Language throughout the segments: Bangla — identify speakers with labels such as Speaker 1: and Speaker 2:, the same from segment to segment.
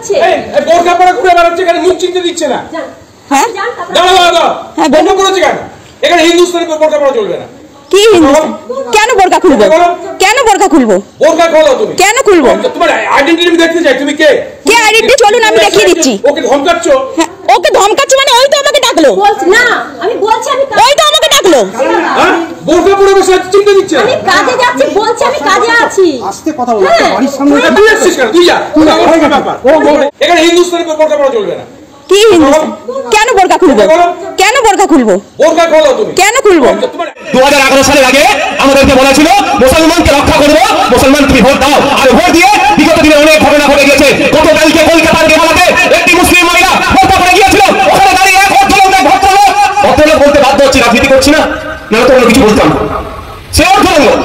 Speaker 1: হচ্ছে
Speaker 2: বোরকা পরে ঘুরে বেড়াচ্ছে, এখানে মুখ চিনতে দিচ্ছে না।
Speaker 1: হ্যাঁ
Speaker 2: এখানে হিন্দুস্তানি বোরকা পরা চলবে না।
Speaker 1: কি হিন্দুস্তান? কেন বোরকা খুলবো? কেন বোরকা খুলবো?
Speaker 2: বোরকা খোলো তুমি।
Speaker 1: কেন খুলবো?
Speaker 2: তোমার আইডেন্টিটি আমি দেখতে চাই, তুমি কে?
Speaker 1: কে আইডেন্টিটি? চলুন আমি দেখিয়ে দিচ্ছি।
Speaker 2: ওকে ধমকাচ্ছ?
Speaker 1: ওকে ধমকাচ্ছি মানে ওই তো আমাকে ডাকলো। না আমি বলছি আমি ওই তো আমাকে ডাকলো।
Speaker 2: হ্যাঁ বোরকা পরে বসে চিনতে দিচ্ছে।
Speaker 1: আমি কাজে যাচ্ছি, বলছি আমি কাজে আছি।
Speaker 3: আস্তে কথা বলো, বাড়ির সামনে
Speaker 2: তুই আসছিস কেন? তুই যা। ব্যাপার এখানে হিন্দুস্তানি বোরকা পরা চলবে না।
Speaker 1: কি হিন্দুস্তান? কেন বোরকা খুলবো? কেন বোরকা খুলবো?
Speaker 2: বোরকা খোলো তুমি।
Speaker 1: কেন খুলবো?
Speaker 4: 2011 সালের আগে আমাদেরকে বলা ছিল মুসলমানকে রক্ষা করবো, মুসলমান তুমি ভোট দাও। আর ভোট দিয়ে বিগত দিনে অনেক ঘটনা ঘটে গেছে। গতকালকে কলকাতার বেহালাতে একটি মুসলিম মহিলা হত্যা করে গিয়েছিল। ওখানে দাঁড়িয়ে এক ভদ্রলোক বলতে বাধ্য হচ্ছে, রাজনীতি করছি না, না তো অন্য কিছু বলতাম। সে অর্থলোক,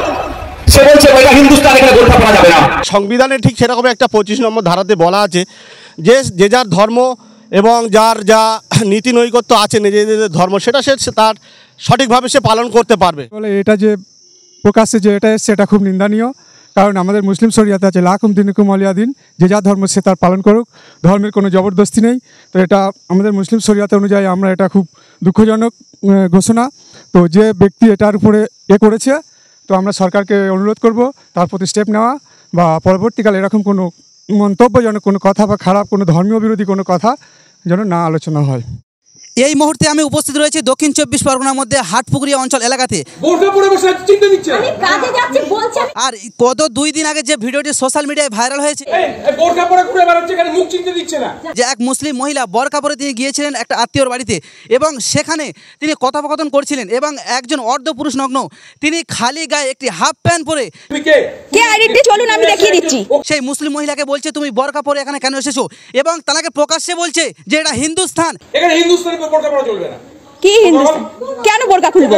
Speaker 4: সে বলছে ওইটা হিন্দুস্তান, এখানে বোরকা পরা যাবে না।
Speaker 5: সংবিধানে ঠিক সেরকম একটা 25 নম্বর ধারাতে বলা আছে যে যে যার ধর্ম এবং যার যা নীতি নৈকট্য আছে নিজেদের ধর্ম সেটা সে তার সঠিকভাবে সে পালন করতে পারবে।
Speaker 6: বলে এটা যে প্রকাশ্যে যে এটা এসছে এটা খুব নিন্দনীয়, কারণ আমাদের মুসলিম শরিয়াতে আছে লাকুম দিনুকুম ওয়ালিয়া দিন, যে যা ধর্ম সে তার পালন করুক, ধর্মের কোনো জবরদস্তি নেই। তো এটা আমাদের মুসলিম শরিয়াতে অনুযায়ী আমরা এটা খুব দুঃখজনক ঘোষণা। তো যে ব্যক্তি এটার উপরে করেছে, তো আমরা সরকারকে অনুরোধ করব তার প্রতি স্টেপ নেওয়া, বা পরবর্তীকালে এরকম কোনো মন্তব্যজনক কোনো কথা বা খারাপ কোনো ধর্মীয় বিরোধী কোনো কথা যেন না আলোচনা হয়।
Speaker 7: এই মুহূর্তে আমি উপস্থিত রয়েছি দক্ষিণ 24 পরগনার মধ্যে হাটপুকুরিয়া অঞ্চল এলাকাতে। আর গত 2 দিন আগে যে ভিডিওটি সোশ্যাল মিডিয়ায় ভাইরাল হয়েছে, যে এক মুসলিম মহিলা বোরকা পরে তিনি গিয়েছিলেন একটা আত্মীয়র বাড়িতে, এবং সেখানে তিনি কথোপকথন করছিলেন, এবং একজন অর্ধপুরুষ নগ্ন তিনি খালি গায়ে একটি হাফ প্যান্ট পরে
Speaker 1: চলুন আমি দেখিয়ে দিচ্ছি
Speaker 7: সেই মুসলিম মহিলাকে বলছে তুমি বোরকা পরে এখানে কেন এসেছো, এবং তাকে প্রকাশ্যে বলছে যে এটা হিন্দুস্তান,
Speaker 2: এখানে হিন্দুস্তানি বোরকা পরা চলবে না।
Speaker 1: কি হিন্দুস্তান? কেন বোরকা খুলবো?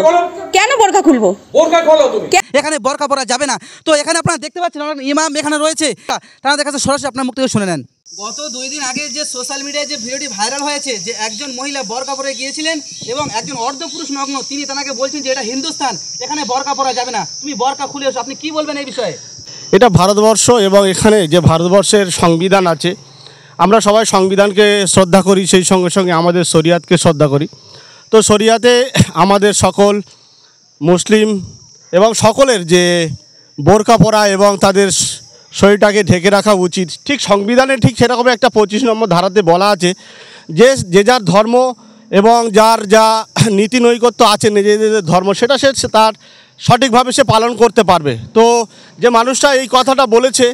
Speaker 1: কেন বোরকা খুলবো?
Speaker 2: বোরকা খোলো তুমি।
Speaker 7: এখানে বোরকা পরা যাবে না। তো এখানে আপনারা দেখতে পাচ্ছেন ইমাম এখানে রয়েছে, তারা দেখাচ্ছে, সরাসরি আপনার মুখ থেকে শুনে নেন। গত 2 দিন আগে যে সোশ্যাল মিডিয়ায় যে ভিডিওটি ভাইরাল হয়েছে, যে একজন মহিলা বোরকা পরে গিয়েছিলেন এবং একজন অর্ধপুরুষ নগ্ন তিনি তাকে বলছেন যে এটা হিন্দুস্তান, এখানে বোরকা পরা যাবে না, তুমি বোরকা খুলে এসো। আপনি কি বলবেন এই বিষয়ে?
Speaker 5: এটা ভারতবর্ষ, এবং এখানে যে ভারতবর্ষের সংবিধান আছে, আমরা সবাই সংবিধানকে শ্রদ্ধা করি, সেই সঙ্গে সঙ্গে আমাদের শরিয়াতকে শ্রদ্ধা করি। তো শরিয়াতে আমাদের সকল মুসলিম এবং সকলের যে বোরকা পরা এবং তাদের শরীরটাকে ঢেকে রাখা উচিত। ঠিক সংবিধানে ঠিক সেরকম একটা 25 নম্বর ধারাতে বলা আছে যে যে যার ধর্ম এবং যার যা নীতি নৈকট্য আছে নিজেদের ধর্ম সেটা সে তার সঠিকভাবে সে পালন করতে পারবে। তো যে মানুষটা এই কথাটা বলেছে,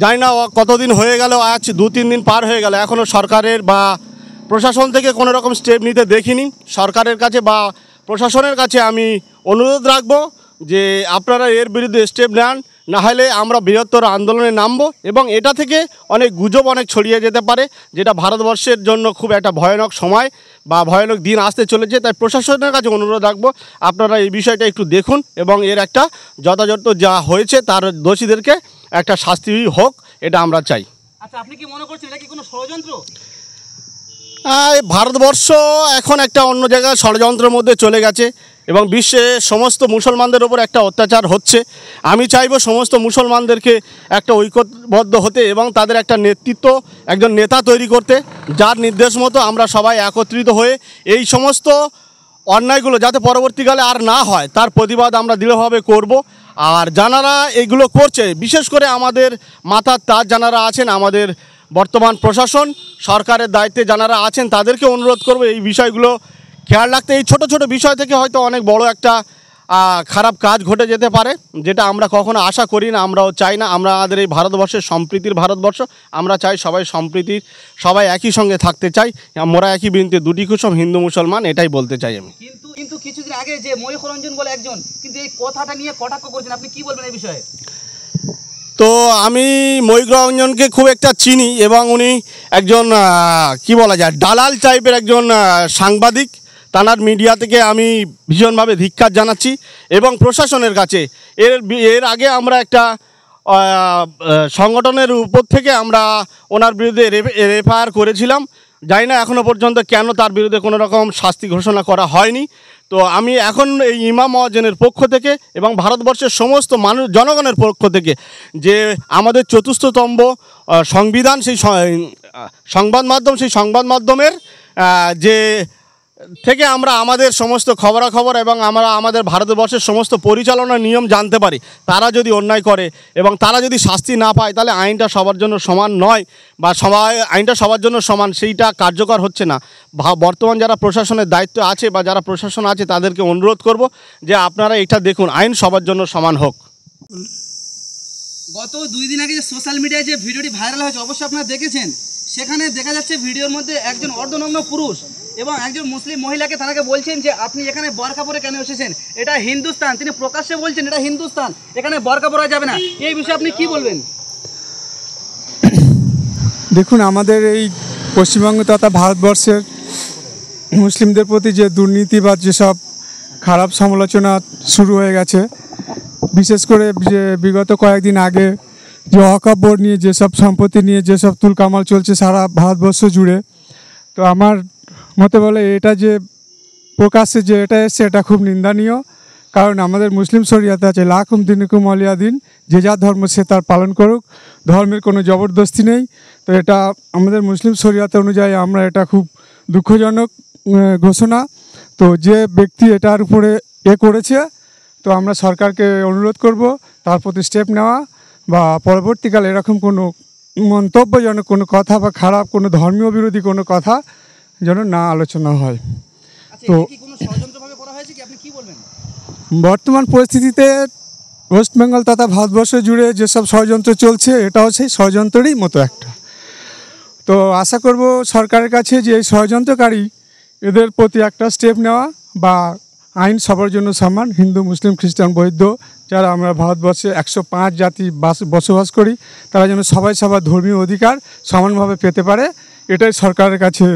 Speaker 5: জানি না কতদিন হয়ে গেল, আজ 2-3 দিন পার হয়ে গেল, এখনও সরকারের বা প্রশাসন থেকে কোনো রকম স্টেপ নিতে দেখিনি। সরকারের কাছে বা প্রশাসনের কাছে আমি অনুরোধ রাখবো যে আপনারা এর বিরুদ্ধে স্টেপ নেন, না হলে আমরা বৃহত্তর আন্দোলনে নামবো, এবং এটা থেকে অনেক গুজব অনেক ছড়িয়ে যেতে পারে, যেটা ভারতবর্ষের জন্য খুব একটা ভয়ানক সময় বা ভয়ানক দিন আসতে চলেছে। তাই প্রশাসনের কাছে অনুরোধ রাখবো আপনারা এই বিষয়টা একটু দেখুন, এবং এর একটা যথাযথ যা হয়েছে তার দোষীদেরকে একটা শাস্তি হোক, এটা আমরা চাই।
Speaker 7: আচ্ছা, আপনি কি মনে করছেন এটা কি কোনো ষড়যন্ত্র?
Speaker 5: ভারতবর্ষ এখন একটা অন্য জায়গায় ষড়যন্ত্রের মধ্যে চলে গেছে, এবং বিশ্বে সমস্ত মুসলমানদের ওপর একটা অত্যাচার হচ্ছে। আমি চাইবো সমস্ত মুসলমানদেরকে একটা ঐক্যবদ্ধ হতে এবং তাদের একটা নেতৃত্ব, একজন নেতা তৈরি করতে, যার নির্দেশ মতো আমরা সবাই একত্রিত হয়ে এই সমস্ত অন্যায়গুলো যাতে পরবর্তীকালে আর না হয় তার প্রতিবাদ আমরা দৃঢ়ভাবে করব। আর যারা এগুলো করছে, বিশেষ করে আমাদের মাথার তাজ যারা আছেন, আমাদের বর্তমান প্রশাসন সরকারের দায়িত্বে যারা আছেন, তাদেরকে অনুরোধ করব এই বিষয়গুলো খেয়াল রাখতে। এই ছোট ছোট বিষয় থেকে হয়তো অনেক বড় একটা খারাপ কাজ ঘটে যেতে পারে, যেটা আমরা কখনো আশা করি না, আমরাও চাই না। আমাদের এই ভারতবর্ষের সম্প্রীতির ভারতবর্ষ, আমরা চাই সবাই সম্প্রীতির, সবাই একই সঙ্গে থাকতে চাই। মোরা একই বৃন্তে দুটি কুসুম, হিন্দু মুসলমান, এটাই বলতে চাই আমি।
Speaker 7: কিন্তু কিছুদিন আগে যে ময়ূররঞ্জন বলে একজন কিন্তু এই কথাটা নিয়ে কটাক্ষ করছেন, আপনি কি বলবেন এই বিষয়ে?
Speaker 5: তো আমি ময়ূররঞ্জনকে খুব একটা চিনি, এবং উনি একজন কি বলা যায় দালাল টাইপের একজন সাংবাদিক। তানার মিডিয়া থেকে আমি ভীষণভাবে ধিক্কার জানাচ্ছি, এবং প্রশাসনের কাছে এর আগে আমরা একটা সংগঠনের উপর থেকে আমরা ওনার বিরুদ্ধে এফআইআর করেছিলাম। জানি না এখনও পর্যন্ত কেন তার বিরুদ্ধে কোনো রকম শাস্তি ঘোষণা করা হয়নি। তো আমি এখন এই ইমাম মুয়াজ্জিনের পক্ষ থেকে এবং ভারতবর্ষের সমস্ত মানুষ জনগণের পক্ষ থেকে যে আমাদের চতুর্থ স্তম্ভ সংবিধান, সেই সংবাদ মাধ্যম, সেই সংবাদ মাধ্যমের যে থেকে আমরা আমাদের সমস্ত খবরাখবর এবং আমরা আমাদের ভারতবর্ষের সমস্ত পরিচালনার নিয়ম জানতে পারি। তারা যদি অন্যায় করে এবং তারা যদি শাস্তি না পায়, তাহলে আইনটা সবার জন্য সমান নয়, বা আইনটা সবার জন্য সমান সেইটা কার্যকর হচ্ছে না। বর্তমান যারা প্রশাসনের দায়িত্ব আছে বা যারা প্রশাসন আছে তাদেরকে অনুরোধ করব যে আপনারা এটা দেখুন, আইন সবার জন্য সমান হোক।
Speaker 7: গত 2 দিন আগে যে সোশ্যাল মিডিয়ায় যে ভিডিওটি ভাইরাল হয়েছে, অবশ্যই আপনারা দেখেছেন। সেখানে দেখা যাচ্ছে ভিডিওর মধ্যে একজন অর্ধনগ্ন পুরুষ এবং একজন মুসলিম মহিলাকে তারাকে বলছেন যে আপনি এখানে বোরকা পরে কেন এসেছেন, এটা হিন্দুস্তান। তিনি প্রকাশ্যে বলছেন এটা হিন্দুস্তান, এখানে বোরকা পরা যাবে না। এই বিষয়ে আপনি কি বলবেন?
Speaker 6: দেখুন, আমাদের এই পশ্চিমবঙ্গ তথা ভারতবর্ষের মুসলিমদের প্রতি যে দুর্নীতি বা যেসব খারাপ সমালোচনা শুরু হয়ে গেছে, বিশেষ করে যে বিগত কয়েকদিন আগে যে ওয়াকফ বোর্ড নিয়ে যেসব সম্পত্তি নিয়ে যেসব তুলকামাল চলছে সারা ভারতবর্ষ জুড়ে, তো আমার মতে বলে এটা যে প্রকাশ্যে যে এটা এসছে এটা খুব নিন্দনীয়। কারণ আমাদের মুসলিম শরিয়াতে আছে লাকুম দিনুকুম ওয়ালিয়া দিন, যে যার ধর্ম সে তার পালন করুক, ধর্মের কোনো জবরদস্তি নেই। তো এটা আমাদের মুসলিম শরিয়াতে অনুযায়ী আমরা এটা খুব দুঃখজনক ঘোষণা। তো যে ব্যক্তি এটার উপরে করেছে, তো আমরা সরকারকে অনুরোধ করব তার প্রতি স্টেপ নেওয়া, বা পরবর্তীকালে এরকম কোনো মন্তব্যজনক কোনো কথা বা খারাপ কোনো ধর্মীয় বিরোধী কোনো কথা যেন না আলোচনা হয়। তো
Speaker 7: আপনি কি বলবেন?
Speaker 6: বর্তমান পরিস্থিতিতে ওয়েস্ট বেঙ্গল তথা ভারতবর্ষ জুড়ে যেসব ষড়যন্ত্র চলছে, এটাও সেই ষড়যন্ত্রেরই মতো একটা। তো আশা করব সরকারের কাছে যে এই ষড়যন্ত্রকারী এদের প্রতি একটা স্টেপ নেওয়া, বা আইন সবার জন্য সমান, হিন্দু মুসলিম খ্রিস্টান বৌদ্ধ যারা আমরা ভারতবর্ষে 105 জাতি বসবাস করি, তারা যেন সবাই সবার ধর্মীয় অধিকার সমানভাবে পেতে পারে, এটাই সরকারের কাছে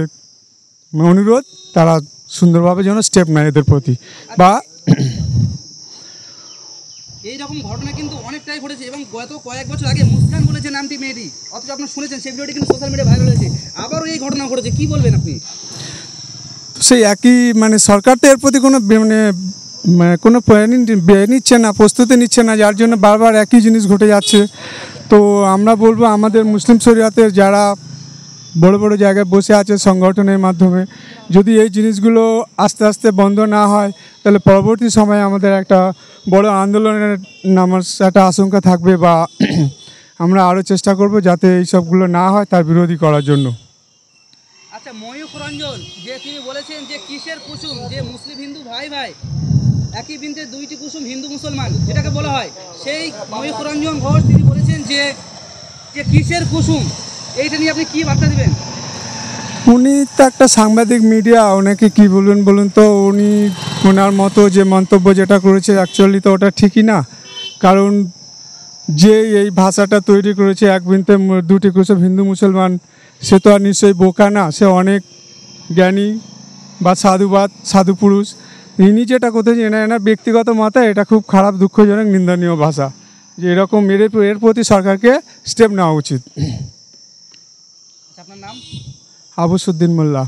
Speaker 6: অনুরোধ। তারা সুন্দরভাবে যেন স্টেপ নেয় এদের প্রতি। বা
Speaker 7: এইরকম ঘটনা কিন্তু অনেকটাই ঘটেছে, এবং গত কয়েক বছর আগে মুস্কান বলেছে নামটি মেয়েটি, অথচ আপনারা শুনেছেন সেই ভিডিওটি কিন্তু সোশ্যাল মিডিয়ায় ভাইরাল হয়েছে। আবারও এই ঘটনা ঘটেছে, কি বলবেন আপনি?
Speaker 6: সেই একই সরকার তো এর প্রতি কোনো কোনো নিচ্ছে না, প্রস্তুতি নিচ্ছে না, যার জন্য বারবার একই জিনিস ঘটে যাচ্ছে। তো আমরা বলবো আমাদের মুসলিম শরিয়াতের যারা বড় বড় জায়গায় বসে আছে সংগঠনের মাধ্যমে, যদি এই জিনিসগুলো আস্তে আস্তে বন্ধ না হয়, তাহলে পরবর্তী সময়ে আমাদের একটা বড় আন্দোলনের নামার একটা আশঙ্কা থাকবে, বা আমরা আরও চেষ্টা করব যাতে এই সবগুলো না হয় তার বিরোধী করার জন্য।
Speaker 7: আচ্ছা, ময়ূখ রঞ্জন যে তিনি বলেছেন যে কিসের কুসুম, যে মুসলিম হিন্দু ভাই ভাই একই বৃন্তে দুইটি কুসুম হিন্দু মুসলমান যেটাকে বলা হয়, সেই ময়ূখ রঞ্জন ঘোষ তিনি বলেছেন যে কিসের কুসুম, এইটা নিয়ে আপনি কি বার্তা দেবেন?
Speaker 6: উনি তো একটা সাংবাদিক মিডিয়া, ওনাকে কি বলুন তো, উনি ওনার মতো যে মন্তব্য যেটা করেছে অ্যাকচুয়ালি তো ওটা ঠিকই না। কারণ যে এই ভাষাটা তৈরি করেছে এক বৃন্তে দুটি কুসুম হিন্দু মুসলমান, সে তো আর নিশ্চয়ই বোকা না, সে অনেক জ্ঞানী বা সাধু পুরুষ। ইনি যেটা করতেছে এনার ব্যক্তিগত মতে এটা খুব খারাপ, দুঃখজনক, নিন্দনীয় ভাষা, যে এরকম এর প্রতি সরকারকে স্টেপ নেওয়া উচিত।
Speaker 7: আপনার নাম?
Speaker 6: আবুসুদ্দিন মোল্লা।